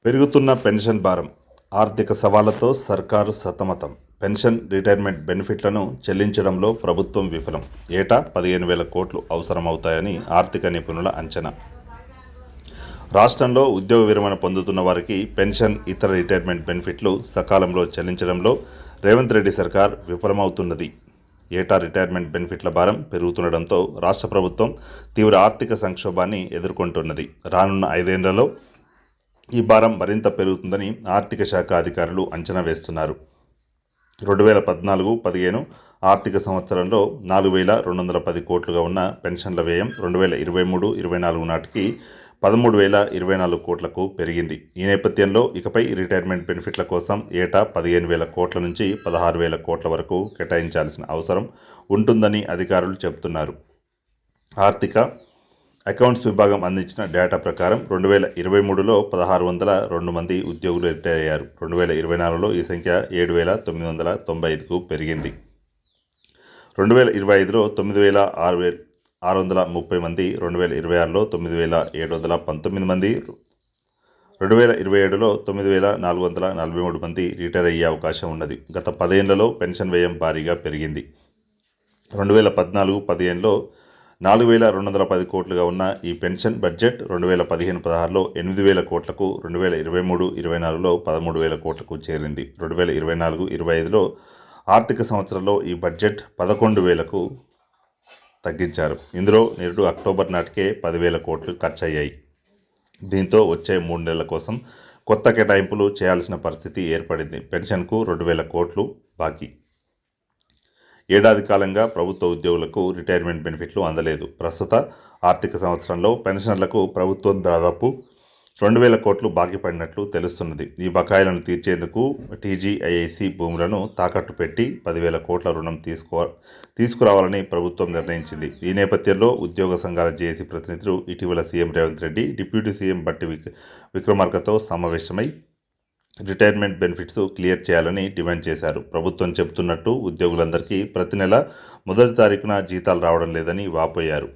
పెరుగుతున్న పెన్షన్ భారం, ఆర్థిక సవాళ్లతో సర్కారు సతమతం. పెన్షన్, రిటైర్మెంట్ బెనిఫిట్లను చెల్లించడంలో ప్రభుత్వం విఫలం. ఏటా 15,000 కోట్లు అవసరమవుతాయని ఆర్థిక నిపుణుల అంచనా. రాష్ట్రంలో ఉద్యోగ విరమణ పొందుతున్న వారికి పెన్షన్, ఇతర రిటైర్మెంట్ బెనిఫిట్లు సకాలంలో చెల్లించడంలో రేవంత్ రెడ్డి సర్కార్ విఫలమవుతున్నది. ఏటా రిటైర్మెంట్ బెనిఫిట్ల భారం పెరుగుతుండటంతో రాష్ట్ర ప్రభుత్వం తీవ్ర ఆర్థిక సంక్షోభాన్ని ఎదుర్కొంటున్నది. రానున్న 5 ఏళ్లలో ఈ భారం మరింత పెరుగుతుందని ఆర్థిక శాఖ అధికారులు అంచనా వేస్తున్నారు. 2014-15 ఆర్థిక సంవత్సరంలో 4,210 కోట్లుగా ఉన్న పెన్షన్ల వ్యయం 2023-24 నాటికి 13,024 కోట్లకు పెరిగింది. ఈ నేపథ్యంలో ఇకపై రిటైర్మెంట్ బెనిఫిట్ల కోసం ఏటా 15,000 కోట్ల నుంచి 16,000 కోట్ల వరకు కేటాయించాల్సిన అవసరం ఉంటుందని అధికారులు చెబుతున్నారు. ఆర్థిక అకౌంట్స్ విభాగం అందించిన డేటా ప్రకారం 2023లో 1,602 మంది ఉద్యోగులు రిటైర్ అయ్యారు. 2024లో ఈ సంఖ్య 7,995కు పెరిగింది. 2025లో 9,630 మంది, 2026లో 9,719 మంది, 2027లో 9,443 మంది రిటైర్ అయ్యే అవకాశం ఉన్నది. గత 10 ఏళ్లలో పెన్షన్ వ్యయం భారీగా పెరిగింది. 2014-15లో 4,210 కోట్లుగా ఉన్న ఈ పెన్షన్ బడ్జెట్ 2015-16లో 8,000 కోట్లకు, 2023-24లో 13,000 కోట్లకు చేరింది. 2024-25లో ఆర్థిక సంవత్సరంలో ఈ బడ్జెట్ 11,000కు తగ్గించారు. ఇందులో నిరుడు అక్టోబర్ నాటికే 10,000 కోట్లు ఖర్చయ్యాయి. దీంతో వచ్చే 3 నెలల కోసం కొత్త కేటాయింపులు చేయాల్సిన పరిస్థితి ఏర్పడింది. పెన్షన్కు 2,000 కోట్లు బాకీ. ఏడాది కాలంగా ప్రభుత్వ ఉద్యోగులకు రిటైర్మెంట్ బెనిఫిట్లు అందలేదు. ప్రస్తుత ఆర్థిక సంవత్సరంలో పెన్షనర్లకు ప్రభుత్వం దాదాపు 2,000 కోట్లు బాకీ పడినట్లు తెలుస్తున్నది. ఈ బకాయిలను తీర్చేందుకు టీజీఐఐసి భూములను తాకట్టు పెట్టి 10,000 కోట్ల రుణం తీసుకురావాలని ప్రభుత్వం నిర్ణయించింది. ఈ నేపథ్యంలో ఉద్యోగ సంఘాల జేఏసీ ప్రతినిధులు ఇటీవల CM Revanth Reddy, deputy CM బట్టి విక్రమార్కతో సమావేశమై రిటైర్మెంట్ బెనిఫిట్స్ క్లియర్ చేయాలని డిమాండ్ చేశారు. ప్రభుత్వం చెబుతున్నట్టు ఉద్యోగులందరికీ ప్రతి నెల మొదటి తారీఖున జీతాలు రావడం లేదని వాపోయారు.